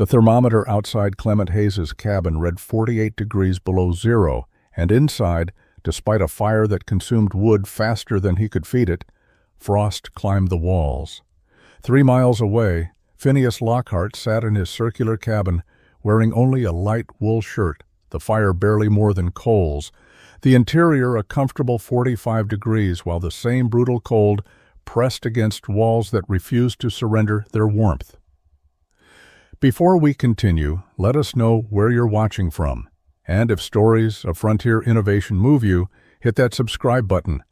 The thermometer outside Clement Hayes's cabin read 48 degrees below zero, and inside, despite a fire that consumed wood faster than he could feed it, frost climbed the walls. 3 miles away, Phineas Lockhart sat in his circular cabin, wearing only a light wool shirt, the fire barely more than coals, the interior a comfortable 45 degrees, while the same brutal cold pressed against walls that refused to surrender their warmth. Before we continue, let us know where you're watching from, and if stories of frontier innovation move you, hit that subscribe button,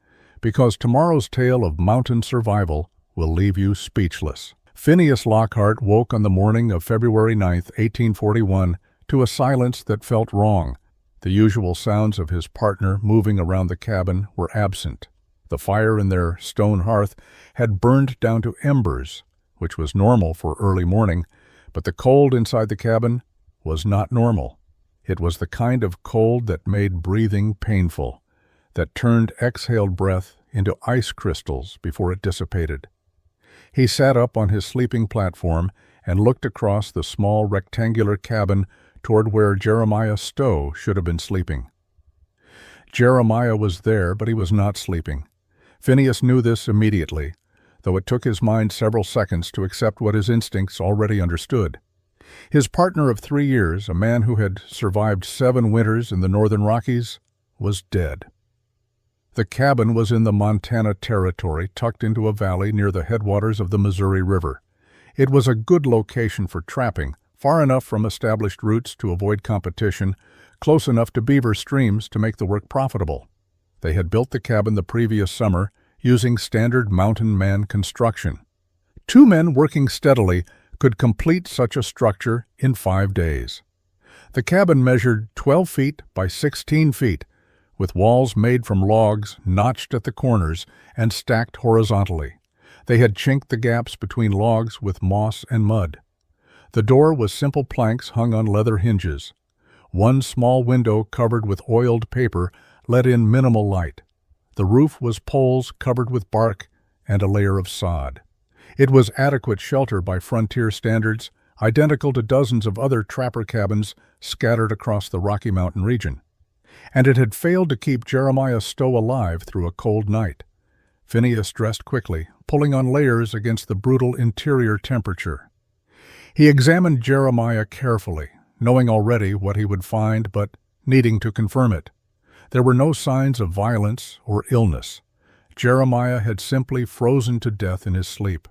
because tomorrow's tale of mountain survival will leave you speechless. Phineas Lockhart woke on the morning of February 9, 1841, to a silence that felt wrong. The usual sounds of his partner moving around the cabin were absent. The fire in their stone hearth had burned down to embers, which was normal for early morning, but the cold inside the cabin was not normal. It was the kind of cold that made breathing painful, that turned exhaled breath into ice crystals before it dissipated. He sat up on his sleeping platform and looked across the small rectangular cabin toward where Jeremiah Stowe should have been sleeping. Jeremiah was there, but he was not sleeping. Phineas knew this immediately, though it took his mind several seconds to accept what his instincts already understood. His partner of 3 years, a man who had survived 7 winters in the northern Rockies, was dead. The cabin was in the Montana Territory, tucked into a valley near the headwaters of the Missouri River. It was a good location for trapping, far enough from established routes to avoid competition, close enough to beaver streams to make the work profitable. They had built the cabin the previous summer using standard mountain man construction. 2 men working steadily could complete such a structure in 5 days. The cabin measured 12 feet by 16 feet, with walls made from logs notched at the corners and stacked horizontally. They had chinked the gaps between logs with moss and mud. The door was simple planks hung on leather hinges. One small window covered with oiled paper let in minimal light. The roof was poles covered with bark and a layer of sod. It was adequate shelter by frontier standards, identical to dozens of other trapper cabins scattered across the Rocky Mountain region. And it had failed to keep Jeremiah Stowe alive through a cold night. Phineas dressed quickly, pulling on layers against the brutal interior temperature. He examined Jeremiah carefully, knowing already what he would find, but needing to confirm it. There were no signs of violence or illness. Jeremiah had simply frozen to death in his sleep.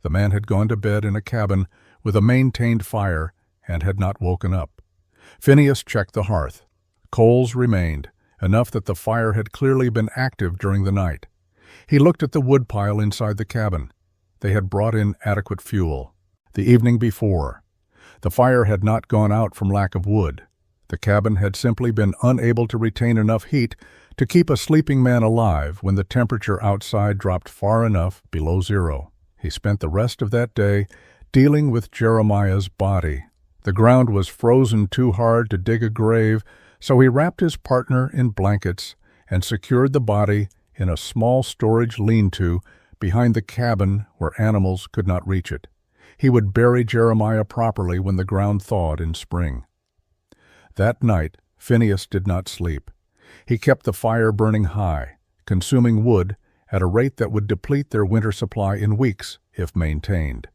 The man had gone to bed in a cabin with a maintained fire and had not woken up. Phineas checked the hearth. Coals remained, enough that the fire had clearly been active during the night. He looked at the woodpile inside the cabin. They had brought in adequate fuel. The evening before, the fire had not gone out from lack of wood. The cabin had simply been unable to retain enough heat to keep a sleeping man alive when the temperature outside dropped far enough below zero. He spent the rest of that day dealing with Jeremiah's body. The ground was frozen too hard to dig a grave, so he wrapped his partner in blankets and secured the body in a small storage lean-to behind the cabin where animals could not reach it. He would bury Jeremiah properly when the ground thawed in spring. That night, Phineas did not sleep. He kept the fire burning high, consuming wood at a rate that would deplete their winter supply in weeks if maintained.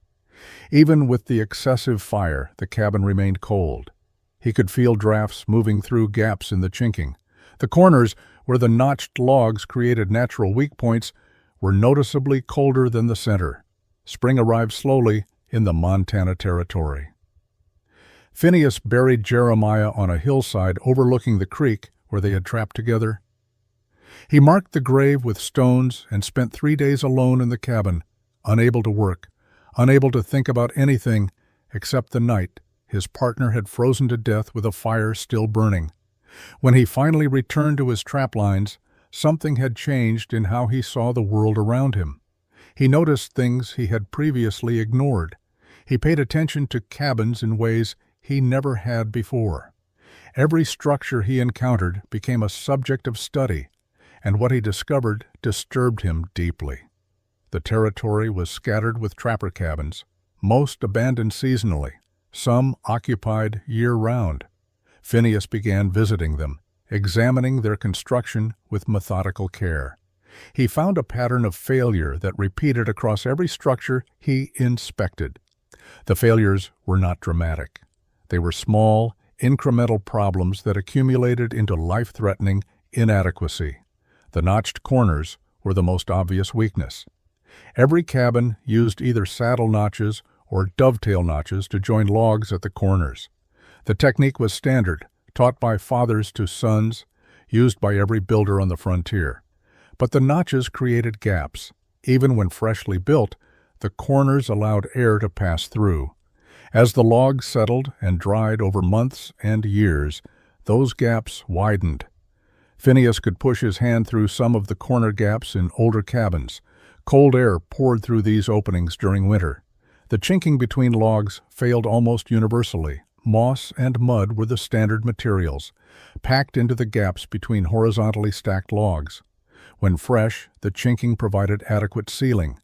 Even with the excessive fire, the cabin remained cold. He could feel drafts moving through gaps in the chinking. The corners, where the notched logs created natural weak points, were noticeably colder than the center. Spring arrived slowly in the Montana Territory. Phineas buried Jeremiah on a hillside overlooking the creek where they had trapped together. He marked the grave with stones and spent 3 days alone in the cabin, unable to work, unable to think about anything except the night his partner had frozen to death with a fire still burning. When he finally returned to his trap lines, something had changed in how he saw the world around him. He noticed things he had previously ignored. He paid attention to cabins in ways he never had before. Every structure he encountered became a subject of study, and what he discovered disturbed him deeply. The territory was scattered with trapper cabins, most abandoned seasonally, some occupied year-round. Phineas began visiting them, examining their construction with methodical care. He found a pattern of failure that repeated across every structure he inspected. The failures were not dramatic. They were small, incremental problems that accumulated into life-threatening inadequacy. The notched corners were the most obvious weakness. Every cabin used either saddle notches or dovetail notches to join logs at the corners. The technique was standard, taught by fathers to sons, used by every builder on the frontier. But the notches created gaps. Even when freshly built, the corners allowed air to pass through. As the logs settled and dried over months and years, those gaps widened. Phineas could push his hand through some of the corner gaps in older cabins. Cold air poured through these openings during winter. The chinking between logs failed almost universally. Moss and mud were the standard materials, packed into the gaps between horizontally stacked logs. When fresh, the chinking provided adequate sealing,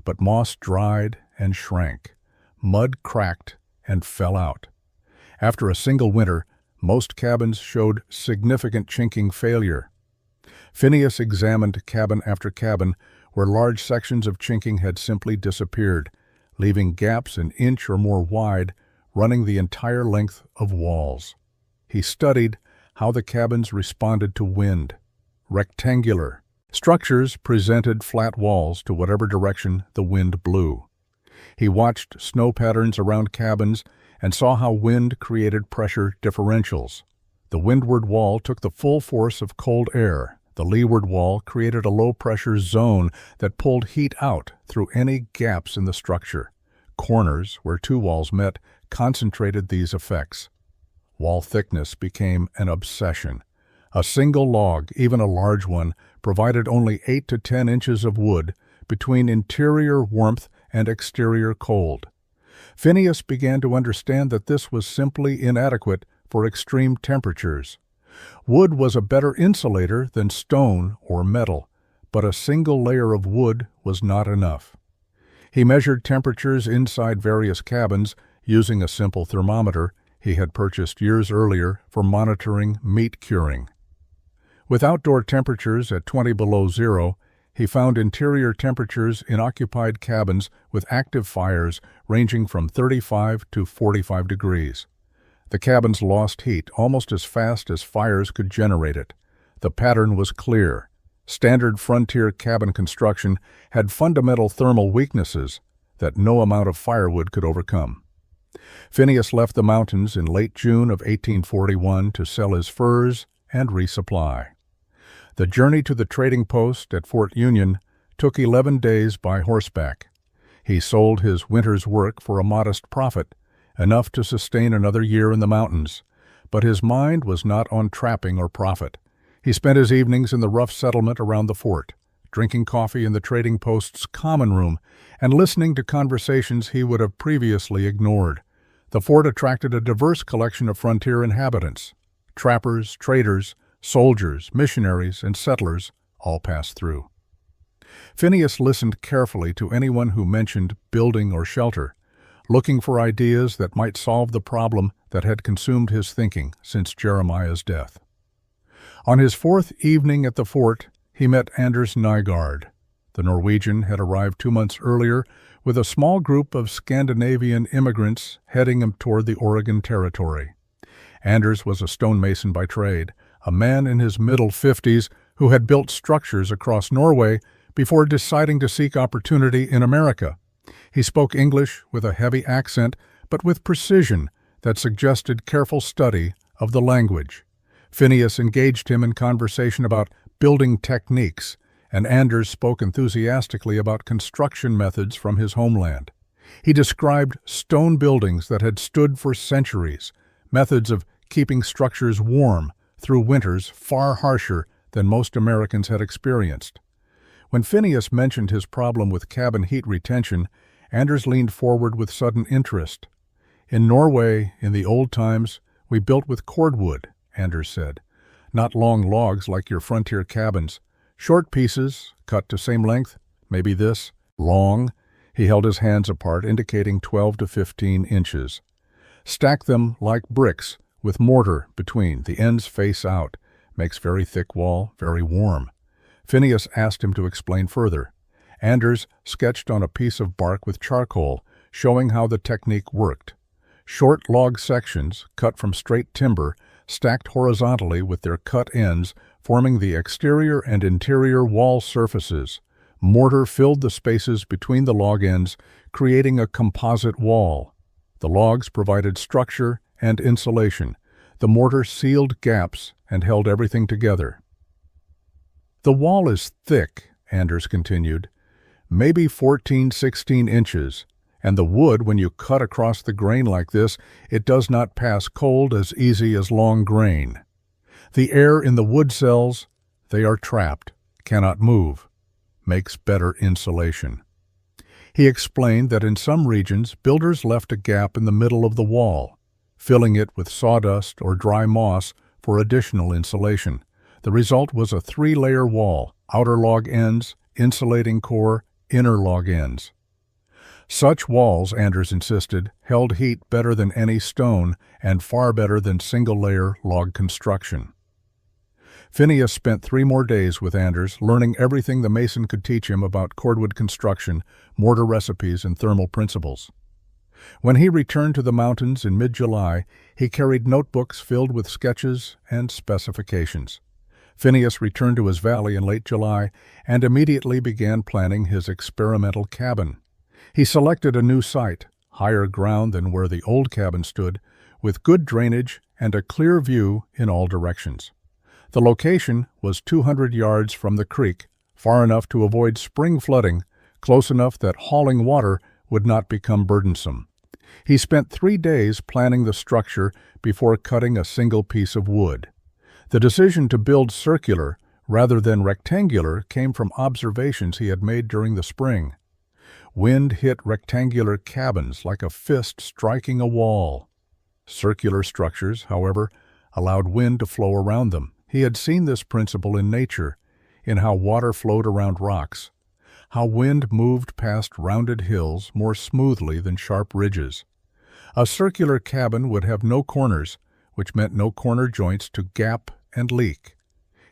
but moss dried and shrank. Mud cracked and fell out. After a single winter, most cabins showed significant chinking failure. Phineas examined cabin after cabin where large sections of chinking had simply disappeared, leaving gaps an inch or more wide running the entire length of walls. He studied how the cabins responded to wind. Rectangular structures presented flat walls to whatever direction the wind blew. He watched snow patterns around cabins and saw how wind created pressure differentials. The windward wall took the full force of cold air. The leeward wall created a low-pressure zone that pulled heat out through any gaps in the structure. Corners, where two walls met, concentrated these effects. Wall thickness became an obsession. A single log, even a large one, provided only 8 to 10 inches of wood between interior warmth and exterior cold. Phineas began to understand that this was simply inadequate for extreme temperatures. Wood was a better insulator than stone or metal, but a single layer of wood was not enough. He measured temperatures inside various cabins using a simple thermometer he had purchased years earlier for monitoring meat curing. With outdoor temperatures at 20 below zero, he found interior temperatures in occupied cabins with active fires ranging from 35 to 45 degrees. The cabins lost heat almost as fast as fires could generate it. The pattern was clear. Standard frontier cabin construction had fundamental thermal weaknesses that no amount of firewood could overcome. Phineas left the mountains in late June of 1841 to sell his furs and resupply. The journey to the trading post at Fort Union took 11 days by horseback. He sold his winter's work for a modest profit, enough to sustain another year in the mountains. But his mind was not on trapping or profit. He spent his evenings in the rough settlement around the fort, drinking coffee in the trading post's common room and listening to conversations he would have previously ignored. The fort attracted a diverse collection of frontier inhabitants. Trappers, traders, soldiers, missionaries, and settlers all passed through. Phineas listened carefully to anyone who mentioned building or shelter, looking for ideas that might solve the problem that had consumed his thinking since Jeremiah's death. On his fourth evening at the fort, he met Anders Nygaard. The Norwegian had arrived 2 months earlier with a small group of Scandinavian immigrants heading him toward the Oregon Territory. Anders was a stonemason by trade, a man in his middle 50s who had built structures across Norway before deciding to seek opportunity in America. He spoke English with a heavy accent, but with precision that suggested careful study of the language. Phineas engaged him in conversation about building techniques, and Anders spoke enthusiastically about construction methods from his homeland. He described stone buildings that had stood for centuries, methods of keeping structures warm through winters far harsher than most Americans had experienced. When Phineas mentioned his problem with cabin heat retention, Anders leaned forward with sudden interest. "In Norway, in the old times, we built with cordwood," Anders said. "Not long logs like your frontier cabins. Short pieces, cut to same length, maybe this. Long." He held his hands apart, indicating 12 to 15 inches. Stack them like bricks, with mortar between, the ends face out. Makes very thick wall, very warm. Phineas asked him to explain further. Anders sketched on a piece of bark with charcoal, showing how the technique worked. Short log sections, cut from straight timber, stacked horizontally with their cut ends, forming the exterior and interior wall surfaces. Mortar filled the spaces between the log ends, creating a composite wall. The logs provided structure and insulation. The mortar sealed gaps and held everything together. "The wall is thick," Anders continued, "maybe 14–16 inches, and the wood, when you cut across the grain like this, it does not pass cold as easy as long grain. The air in the wood cells, they are trapped, cannot move. Makes better insulation." He explained that in some regions, builders left a gap in the middle of the wall, filling it with sawdust or dry moss for additional insulation. The result was a 3-layer wall: outer log ends, insulating core, inner log ends. Such walls, Anders insisted, held heat better than any stone and far better than single-layer log construction. Phineas spent 3 more days with Anders, learning everything the mason could teach him about cordwood construction, mortar recipes, and thermal principles. When he returned to the mountains in mid-July, he carried notebooks filled with sketches and specifications. Phineas returned to his valley in late July and immediately began planning his experimental cabin. He selected a new site, higher ground than where the old cabin stood, with good drainage and a clear view in all directions. The location was 200 yards from the creek, far enough to avoid spring flooding, close enough that hauling water would not become burdensome. He spent 3 days planning the structure before cutting a single piece of wood. The decision to build circular rather than rectangular came from observations he had made during the spring. Wind hit rectangular cabins like a fist striking a wall. Circular structures, however, allowed wind to flow around them. He had seen this principle in nature, in how water flowed around rocks, how wind moved past rounded hills more smoothly than sharp ridges. A circular cabin would have no corners, which meant no corner joints to gap and leak.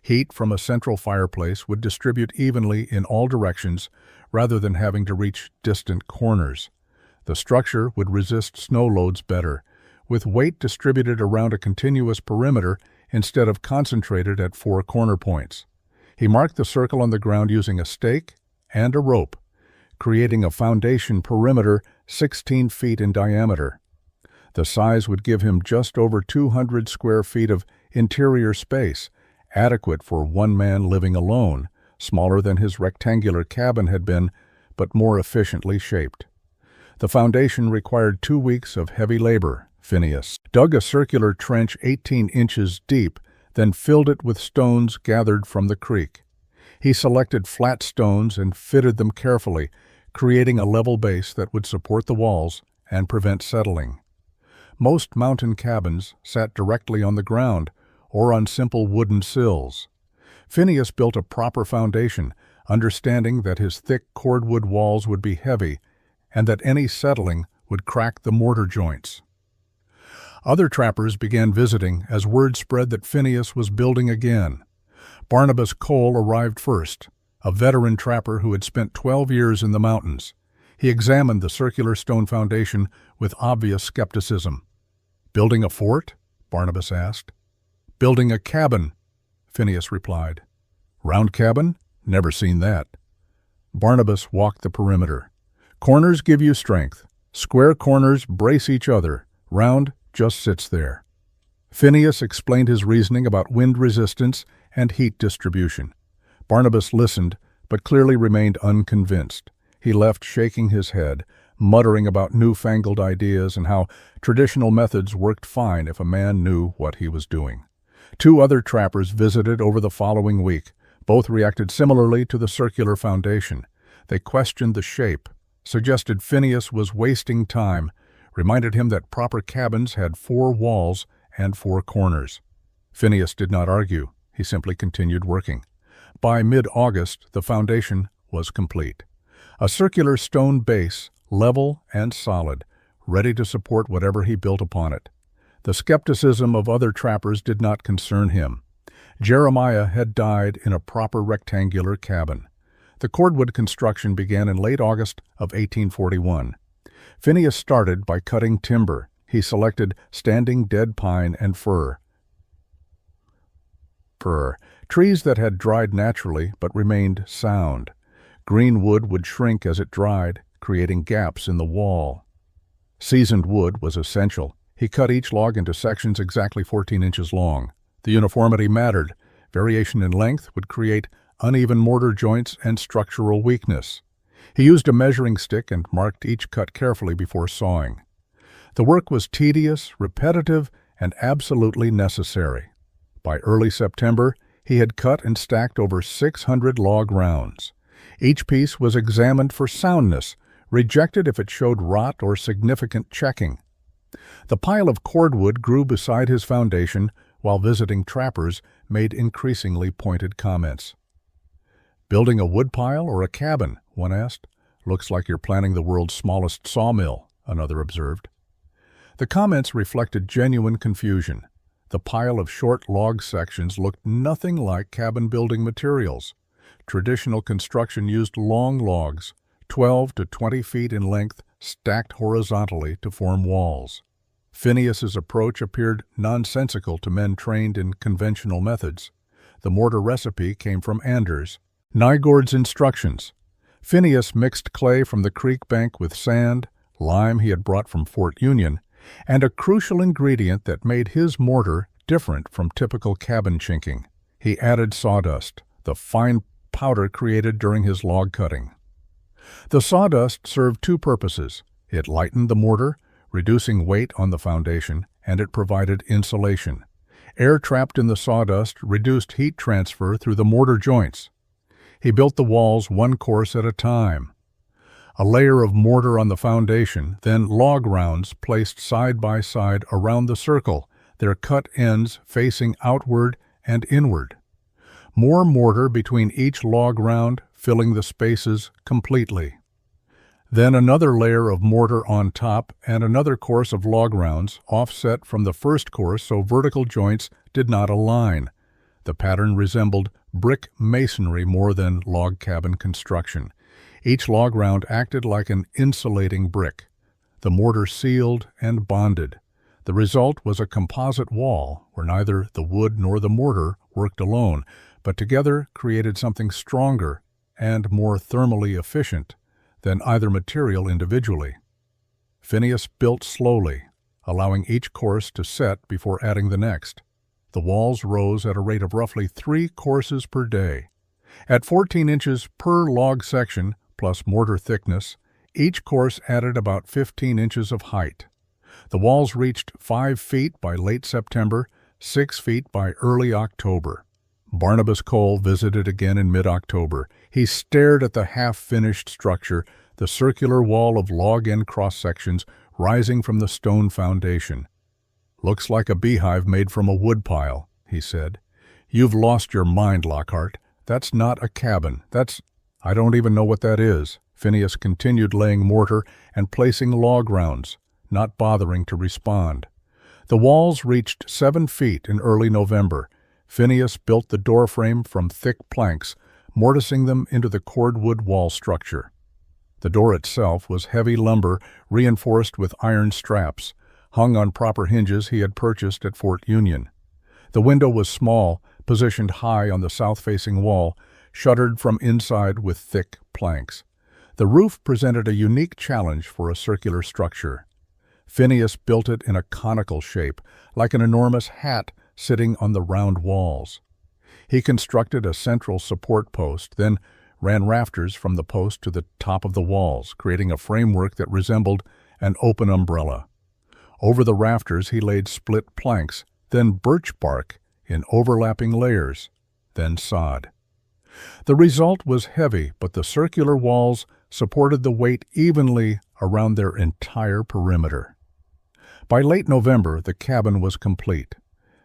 Heat from a central fireplace would distribute evenly in all directions rather than having to reach distant corners. The structure would resist snow loads better, with weight distributed around a continuous perimeter instead of concentrated at 4 corner points. He marked the circle on the ground using a stake and a rope, creating a foundation perimeter 16 feet in diameter. The size would give him just over 200 square feet of interior space, adequate for one man living alone, smaller than his rectangular cabin had been, but more efficiently shaped. The foundation required 2 weeks of heavy labor. Phineas dug a circular trench 18 inches deep, then filled it with stones gathered from the creek. He selected flat stones and fitted them carefully, creating a level base that would support the walls and prevent settling. Most mountain cabins sat directly on the ground or on simple wooden sills. Phineas built a proper foundation, understanding that his thick cordwood walls would be heavy and that any settling would crack the mortar joints. Other trappers began visiting as word spread that Phineas was building again. Barnabas Cole arrived first, a veteran trapper who had spent 12 years in the mountains. He examined the circular stone foundation with obvious skepticism. "Building a fort?" Barnabas asked. "Building a cabin," Phineas replied. "Round cabin? Never seen that." Barnabas walked the perimeter. "Corners give you strength. Square corners brace each other. Round just sits there." Phineas explained his reasoning about wind resistance and heat distribution. Barnabas listened, but clearly remained unconvinced. He left shaking his head, muttering about newfangled ideas and how traditional methods worked fine if a man knew what he was doing. 2 other trappers visited over the following week. Both reacted similarly to the circular foundation. They questioned the shape, suggested Phineas was wasting time, reminded him that proper cabins had 4 walls and 4 corners. Phineas did not argue. He simply continued working. By mid-August, the foundation was complete. A circular stone base, level and solid, ready to support whatever he built upon it. The skepticism of other trappers did not concern him. Jeremiah had died in a proper rectangular cabin. The cordwood construction began in late August of 1841. Phineas started by cutting timber. He selected standing dead pine and fir, trees that had dried naturally but remained sound. Green wood would shrink as it dried, creating gaps in the wall. Seasoned wood was essential. He cut each log into sections exactly 14 inches long. The uniformity mattered. Variation in length would create uneven mortar joints and structural weakness. He used a measuring stick and marked each cut carefully before sawing. The work was tedious, repetitive, and absolutely necessary. By early September, he had cut and stacked over 600 log rounds. Each piece was examined for soundness, rejected if it showed rot or significant checking. The pile of cordwood grew beside his foundation, while visiting trappers made increasingly pointed comments. "Building a woodpile or a cabin?" one asked. "Looks like you're planning the world's smallest sawmill," another observed. The comments reflected genuine confusion. The pile of short log sections looked nothing like cabin building materials. Traditional construction used long logs, 12 to 20 feet in length, stacked horizontally to form walls. Phineas's approach appeared nonsensical to men trained in conventional methods. The mortar recipe came from Anders. Nygaard's instructions. Phineas mixed clay from the creek bank with sand, lime he had brought from Fort Union, and a crucial ingredient that made his mortar different from typical cabin chinking. He added sawdust, the fine powder created during his log cutting. The sawdust served two purposes. It lightened the mortar, reducing weight on the foundation, and it provided insulation. Air trapped in the sawdust reduced heat transfer through the mortar joints. He built the walls one course at a time. A layer of mortar on the foundation, then log rounds placed side by side around the circle, their cut ends facing outward and inward. More mortar between each log round, filling the spaces completely. Then another layer of mortar on top and another course of log rounds, offset from the first course so vertical joints did not align. The pattern resembled brick masonry more than log cabin construction. Each log round acted like an insulating brick. The mortar sealed and bonded. The result was a composite wall where neither the wood nor the mortar worked alone, but together created something stronger and more thermally efficient than either material individually. Phineas built slowly, allowing each course to set before adding the next. The walls rose at a rate of roughly 3 courses per day. At 14 inches per log section, plus mortar thickness, each course added about 15 inches of height. The walls reached 5 feet by late September, 6 feet by early October. Barnabas Cole visited again in mid-October. He stared at the half-finished structure, the circular wall of log-end cross-sections rising from the stone foundation. "Looks like a beehive made from a woodpile," he said. "You've lost your mind, Lockhart. That's not a cabin. I don't even know what that is." Phineas continued laying mortar and placing log rounds, not bothering to respond. The walls reached 7 feet in early November. Phineas built the doorframe from thick planks, mortising them into the cordwood wall structure. The door itself was heavy lumber reinforced with iron straps, hung on proper hinges he had purchased at Fort Union. The window was small, positioned high on the south-facing wall, shuttered from inside with thick planks. The roof presented a unique challenge for a circular structure. Phineas built it in a conical shape, like an enormous hat sitting on the round walls. He constructed a central support post, then ran rafters from the post to the top of the walls, creating a framework that resembled an open umbrella. Over the rafters he laid split planks, then birch bark in overlapping layers, then sod. The result was heavy, but the circular walls supported the weight evenly around their entire perimeter. By late November, the cabin was complete.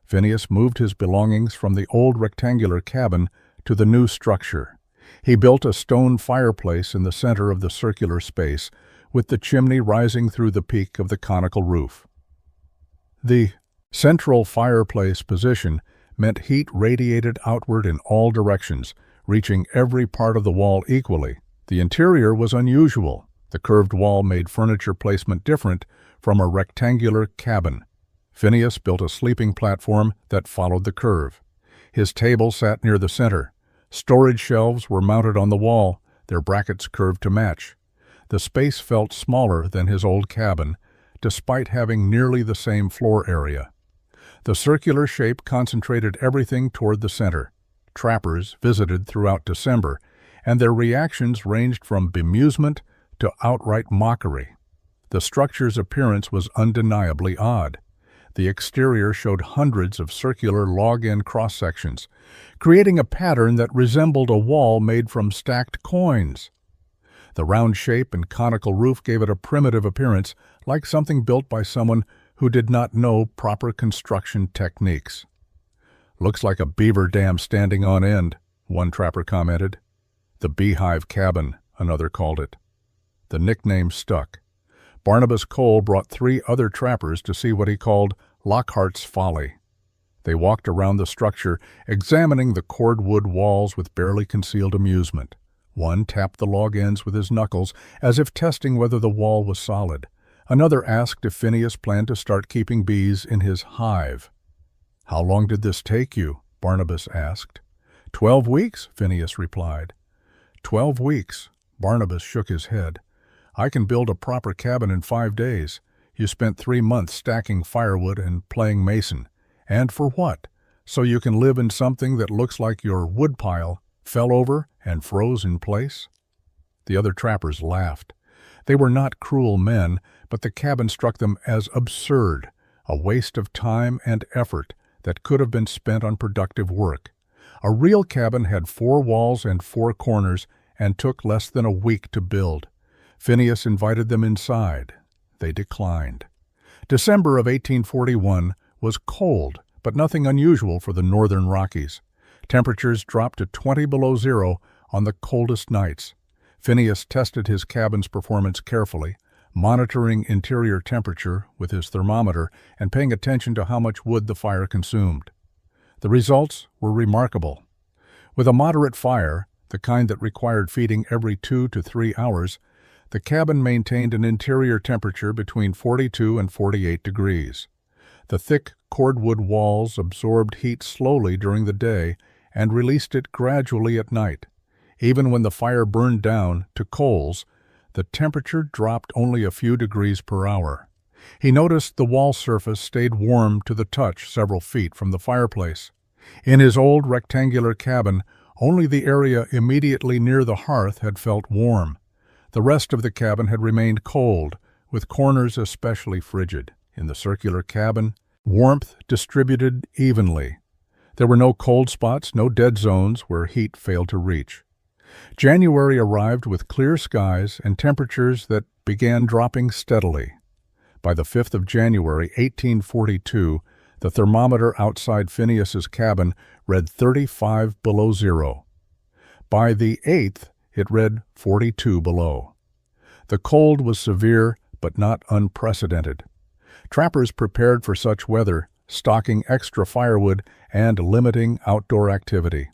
Phineas moved his belongings from the old rectangular cabin to the new structure. He built a stone fireplace in the center of the circular space, with the chimney rising through the peak of the conical roof. The central fireplace position meant heat radiated outward in all directions, reaching every part of the wall equally. The interior was unusual. The curved wall made furniture placement different from a rectangular cabin. Phineas built a sleeping platform that followed the curve. His table sat near the center. Storage shelves were mounted on the wall, their brackets curved to match. The space felt smaller than his old cabin, despite having nearly the same floor area. The circular shape concentrated everything toward the center. Trappers visited throughout December, and their reactions ranged from bemusement to outright mockery. The structure's appearance was undeniably odd. The exterior showed hundreds of circular log-in cross-sections, creating a pattern that resembled a wall made from stacked coins. The round shape and conical roof gave it a primitive appearance, like something built by someone who did not know proper construction techniques. "Looks like a beaver dam standing on end," one trapper commented. "The beehive cabin," another called it. The nickname stuck. Barnabas Cole brought 3 other trappers to see what he called Lockhart's Folly. They walked around the structure, examining the cordwood walls with barely concealed amusement. One tapped the log ends with his knuckles, as if testing whether the wall was solid. Another asked if Phineas planned to start keeping bees in his hive. "How long did this take you?" Barnabas asked. 12 weeks, Phineas replied. 12 weeks. Barnabas shook his head. "I can build a proper cabin in 5 days. You spent 3 months stacking firewood and playing mason. And for what? So you can live in something that looks like your woodpile fell over and froze in place?" The other trappers laughed. They were not cruel men, but the cabin struck them as absurd, a waste of time and effort that could have been spent on productive work. A real cabin had 4 walls and 4 corners and took less than a week to build. Phineas invited them inside. They declined. December of 1841 was cold, but nothing unusual for the northern Rockies. Temperatures dropped to 20 below zero on the coldest nights. Phineas tested his cabin's performance carefully, monitoring interior temperature with his thermometer and paying attention to how much wood the fire consumed. The results were remarkable. With a moderate fire, the kind that required feeding every 2 to 3 hours, the cabin maintained an interior temperature between 42 and 48 degrees. The thick cordwood walls absorbed heat slowly during the day and released it gradually at night. Even when the fire burned down to coals, the temperature dropped only a few degrees per hour. He noticed the wall surface stayed warm to the touch several feet from the fireplace. In his old rectangular cabin, only the area immediately near the hearth had felt warm. The rest of the cabin had remained cold, with corners especially frigid. In the circular cabin, warmth distributed evenly. There were no cold spots, no dead zones where heat failed to reach. January arrived with clear skies and temperatures that began dropping steadily. By the 5th of January, 1842, the thermometer outside Phineas's cabin read 35 below zero. By the 8th, it read 42 below. The cold was severe, but not unprecedented. Trappers prepared for such weather, stocking extra firewood and limiting outdoor activity.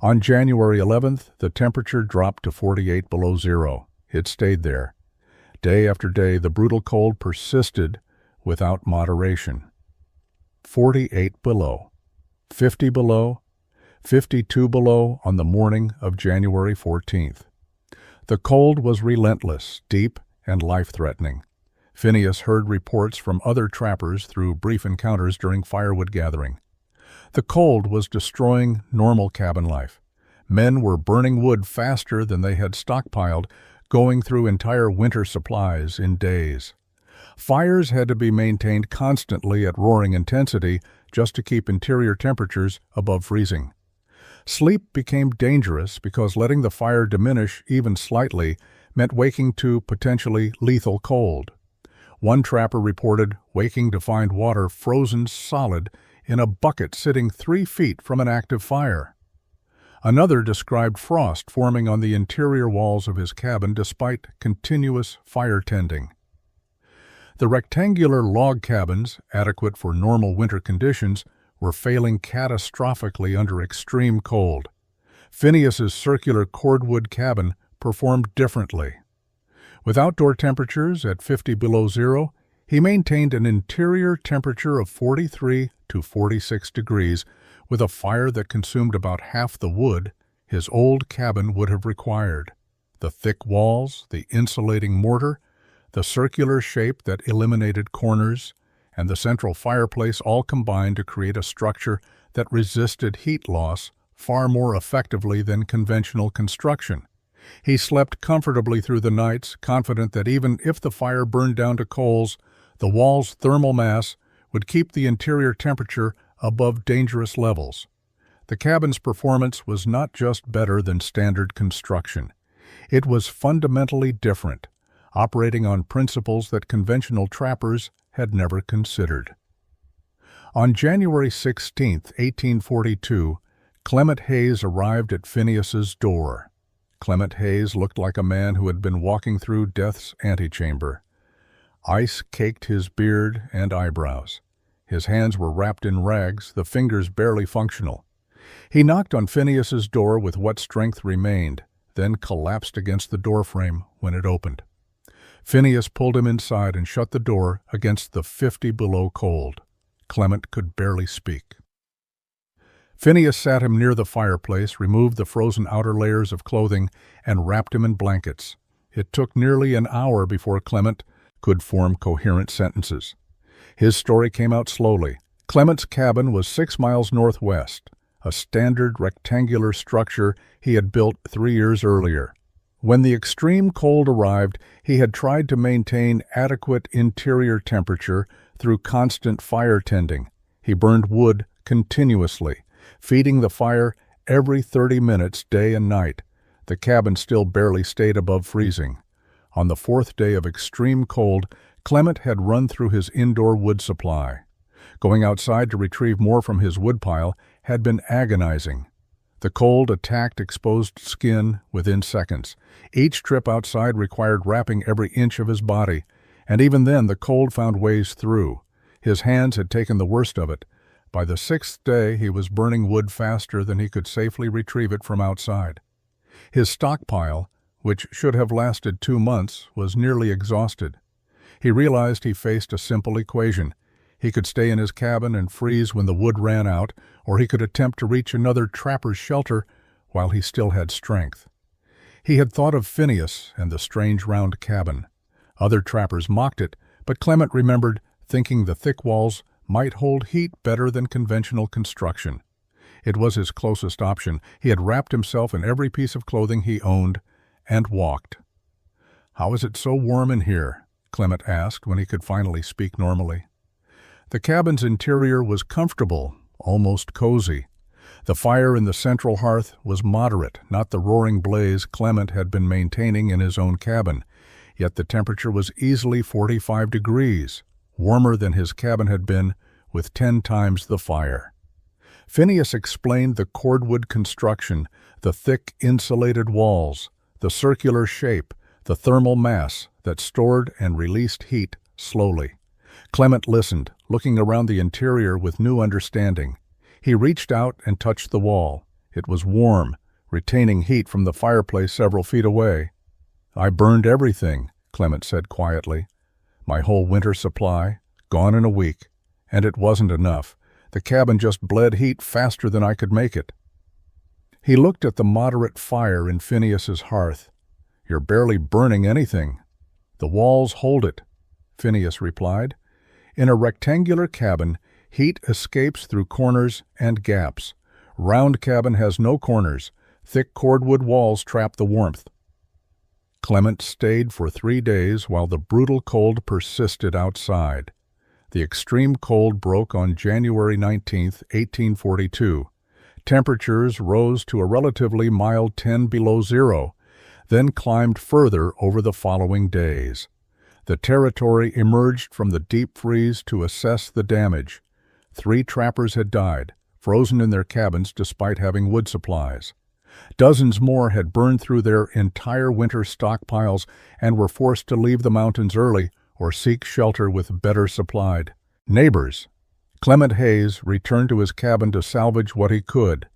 On January 11th, the temperature dropped to 48 below zero. It stayed there. Day after day, the brutal cold persisted without moderation. 48 below, 50 below, 52 below on the morning of January 14th. The cold was relentless, deep, and life-threatening. Phineas heard reports from other trappers through brief encounters during firewood gathering. The cold was destroying normal cabin life. Men were burning wood faster than they had stockpiled, going through entire winter supplies in days. Fires had to be maintained constantly at roaring intensity just to keep interior temperatures above freezing. Sleep became dangerous because letting the fire diminish even slightly meant waking to potentially lethal cold. One trapper reported waking to find water frozen solid in a bucket sitting 3 feet from an active fire. Another described frost forming on the interior walls of his cabin despite continuous fire tending. The rectangular log cabins, adequate for normal winter conditions, were failing catastrophically under extreme cold. Phineas's circular cordwood cabin performed differently. With outdoor temperatures at 50 below zero, he maintained an interior temperature of 43 to 46 degrees with a fire that consumed about half the wood his old cabin would have required. The thick walls, the insulating mortar, the circular shape that eliminated corners, and the central fireplace all combined to create a structure that resisted heat loss far more effectively than conventional construction. He slept comfortably through the nights, confident that even if the fire burned down to coals, the wall's thermal mass would keep the interior temperature above dangerous levels. The cabin's performance was not just better than standard construction. It was fundamentally different, operating on principles that conventional trappers had never considered. On January 16, 1842, Clement Hayes arrived at Phineas's door. Clement Hayes looked like a man who had been walking through death's antechamber. Ice caked his beard and eyebrows. His hands were wrapped in rags, the fingers barely functional. He knocked on Phineas's door with what strength remained, then collapsed against the doorframe when it opened. Phineas pulled him inside and shut the door against the 50 below cold. Clement could barely speak. Phineas sat him near the fireplace, removed the frozen outer layers of clothing, and wrapped him in blankets. It took nearly an hour before Clement could form coherent sentences. His story came out slowly. Clement's cabin was 6 miles northwest, a standard rectangular structure he had built 3 years earlier. When the extreme cold arrived, he had tried to maintain adequate interior temperature through constant fire tending. He burned wood continuously, feeding the fire every 30 minutes day and night. The cabin still barely stayed above freezing. On the 4th day of extreme cold, Clement had run through his indoor wood supply. Going outside to retrieve more from his woodpile had been agonizing. The cold attacked exposed skin within seconds. Each trip outside required wrapping every inch of his body, and even then the cold found ways through. His hands had taken the worst of it. By the 6th day he was burning wood faster than he could safely retrieve it from outside. His stockpile, which should have lasted 2 months, was nearly exhausted. He realized he faced a simple equation. He could stay in his cabin and freeze when the wood ran out, or he could attempt to reach another trapper's shelter while he still had strength. He had thought of Phineas and the strange round cabin. Other trappers mocked it, but Clement remembered thinking the thick walls might hold heat better than conventional construction. It was his closest option. He had wrapped himself in every piece of clothing he owned and walked. "How is it so warm in here?" Clement asked when he could finally speak normally. The cabin's interior was comfortable, almost cozy. The fire in the central hearth was moderate, not the roaring blaze Clement had been maintaining in his own cabin, yet the temperature was easily 45 degrees, warmer than his cabin had been, with 10 times the fire. Phineas explained the cordwood construction, the thick insulated walls, the circular shape, the thermal mass that stored and released heat slowly. Clement listened, looking around the interior with new understanding. He reached out and touched the wall. It was warm, retaining heat from the fireplace several feet away. "I burned everything," Clement said quietly. "My whole winter supply, gone in a week. And it wasn't enough. The cabin just bled heat faster than I could make it." He looked at the moderate fire in Phineas's hearth. "You're barely burning anything." "The walls hold it," Phineas replied. "In a rectangular cabin, heat escapes through corners and gaps. Round cabin has no corners. Thick cordwood walls trap the warmth." Clement stayed for 3 days while the brutal cold persisted outside. The extreme cold broke on January 19, 1842. Temperatures rose to a relatively mild 10 below zero, then climbed further over the following days. The territory emerged from the deep freeze to assess the damage. 3 trappers had died, frozen in their cabins despite having wood supplies. Dozens more had burned through their entire winter stockpiles and were forced to leave the mountains early or seek shelter with better supplied neighbors. Clement Hayes returned to his cabin to salvage what he could.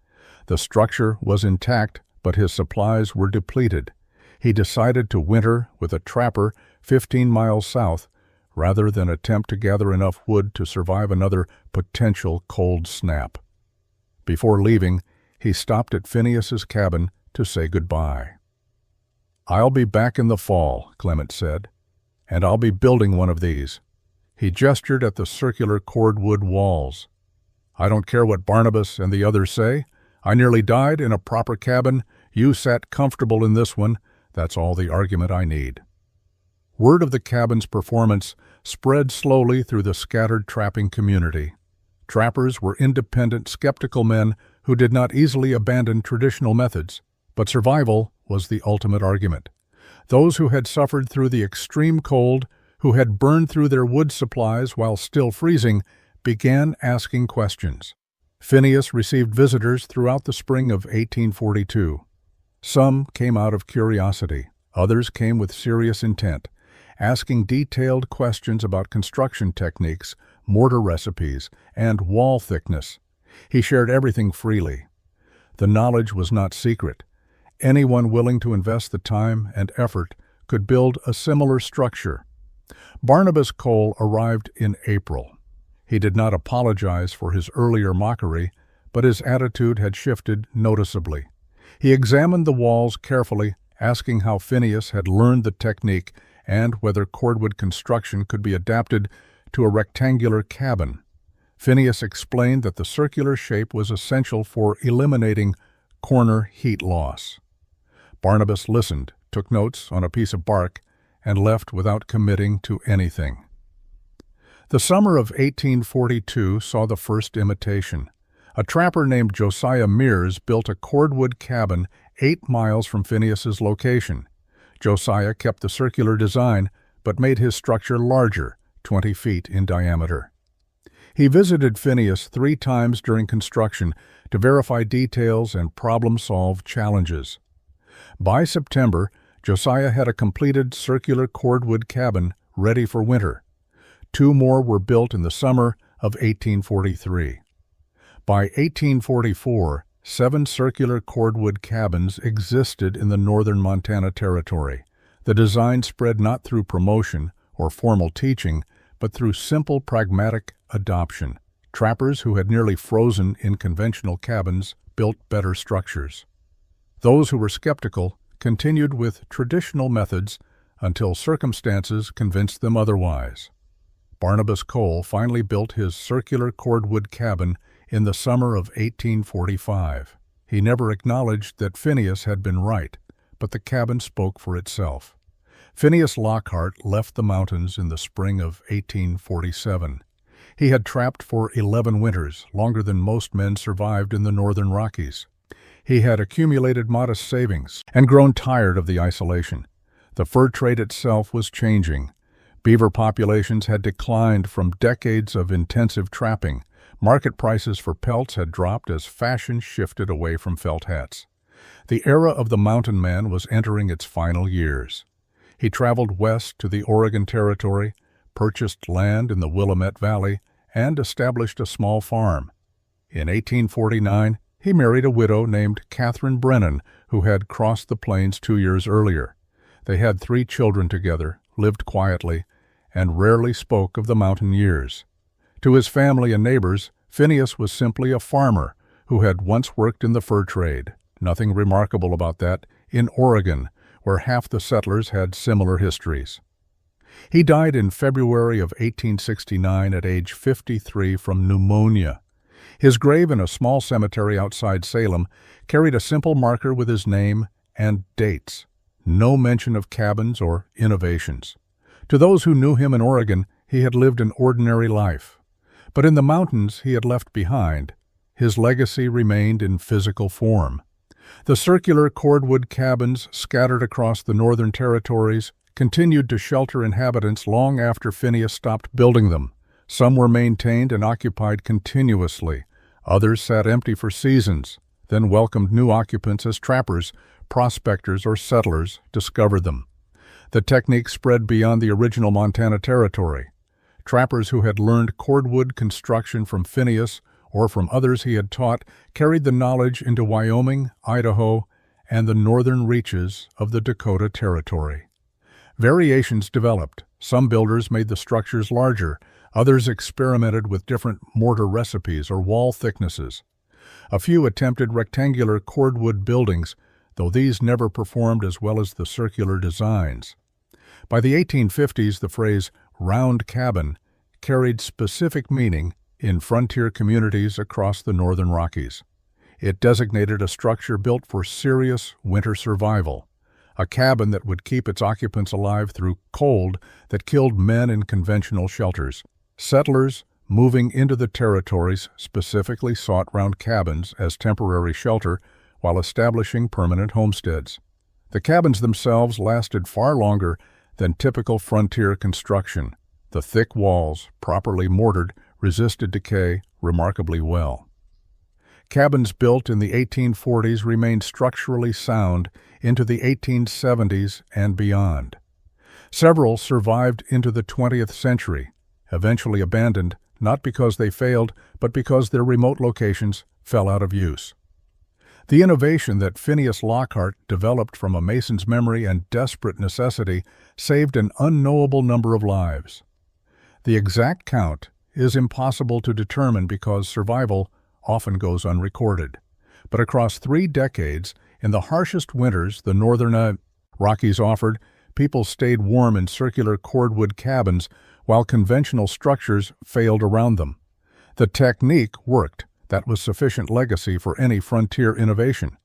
The structure was intact, but his supplies were depleted. He decided to winter with a trapper 15 miles south, rather than attempt to gather enough wood to survive another potential cold snap. Before leaving, he stopped at Phineas's cabin to say goodbye. "I'll be back in the fall," Clement said, "and I'll be building one of these." He gestured at the circular cordwood walls. "I don't care what Barnabas and the others say. I nearly died in a proper cabin. You sat comfortable in this one. That's all the argument I need." Word of the cabin's performance spread slowly through the scattered trapping community. Trappers were independent, skeptical men who did not easily abandon traditional methods, but survival was the ultimate argument. Those who had suffered through the extreme cold, who had burned through their wood supplies while still freezing, began asking questions. Phineas received visitors throughout the spring of 1842. Some came out of curiosity, others came with serious intent, asking detailed questions about construction techniques, mortar recipes, and wall thickness. He shared everything freely. The knowledge was not secret. Anyone willing to invest the time and effort could build a similar structure. Barnabas Cole arrived in April. He did not apologize for his earlier mockery, but his attitude had shifted noticeably. He examined the walls carefully, asking how Phineas had learned the technique and whether cordwood construction could be adapted to a rectangular cabin. Phineas explained that the circular shape was essential for eliminating corner heat loss. Barnabas listened, took notes on a piece of bark, and left without committing to anything. The summer of 1842 saw the first imitation. A trapper named Josiah Mears built a cordwood cabin 8 miles from Phineas's location. Josiah kept the circular design, but made his structure larger, 20 feet in diameter. He visited Phineas 3 times during construction to verify details and problem-solve challenges. By September, Josiah had a completed circular cordwood cabin ready for winter. 2 more were built in the summer of 1843. By 1844, 7 circular cordwood cabins existed in the northern Montana Territory. The design spread not through promotion or formal teaching, but through simple pragmatic adoption. Trappers who had nearly frozen in conventional cabins built better structures. Those who were skeptical continued with traditional methods until circumstances convinced them otherwise. Barnabas Cole finally built his circular cordwood cabin in the summer of 1845. He never acknowledged that Phineas had been right, but the cabin spoke for itself. Phineas Lockhart left the mountains in the spring of 1847. He had trapped for 11 winters, longer than most men survived in the northern Rockies. He had accumulated modest savings and grown tired of the isolation. The fur trade itself was changing. Beaver populations had declined from decades of intensive trapping. Market prices for pelts had dropped as fashion shifted away from felt hats. The era of the mountain man was entering its final years. He traveled west to the Oregon Territory, purchased land in the Willamette Valley, and established a small farm. In 1849, he married a widow named Catherine Brennan, who had crossed the plains 2 years earlier. They had 3 children together, lived quietly, and rarely spoke of the mountain years. To his family and neighbors, Phineas was simply a farmer who had once worked in the fur trade. Nothing remarkable about that in Oregon, where half the settlers had similar histories. He died in February of 1869 at age 53 from pneumonia. His grave in a small cemetery outside Salem carried a simple marker with his name and dates. No mention of cabins or innovations. To those who knew him in Oregon, he had lived an ordinary life. But in the mountains he had left behind, his legacy remained in physical form. The circular cordwood cabins scattered across the northern territories continued to shelter inhabitants long after Phineas stopped building them. Some were maintained and occupied continuously. Others sat empty for seasons. then welcomed new occupants as trappers, prospectors, or settlers discovered them. The technique spread beyond the original Montana territory. Trappers who had learned cordwood construction from Phineas or from others he had taught carried the knowledge into Wyoming, Idaho, and the northern reaches of the Dakota Territory. Variations developed. Some builders made the structures larger, others experimented with different mortar recipes or wall thicknesses. A few attempted rectangular cordwood buildings, though these never performed as well as the circular designs. By the 1850s, the phrase round cabin carried specific meaning in frontier communities across the northern Rockies. It designated a structure built for serious winter survival, a cabin that would keep its occupants alive through cold that killed men in conventional shelters. Settlers moving into the territories specifically sought round cabins as temporary shelter while establishing permanent homesteads. The cabins themselves lasted far longer than typical frontier construction. The thick walls, properly mortared, resisted decay remarkably well. Cabins built in the 1840s remained structurally sound into the 1870s and beyond. Several survived into the 20th century, eventually abandoned not because they failed, but because their remote locations fell out of use. The innovation that Phineas Lockhart developed from a mason's memory and desperate necessity saved an unknowable number of lives. The exact count is impossible to determine because survival often goes unrecorded. But across 3 decades, in the harshest winters the northern Rockies offered, people stayed warm in circular cordwood cabins while conventional structures failed around them. The technique worked. That was sufficient legacy for any frontier innovation.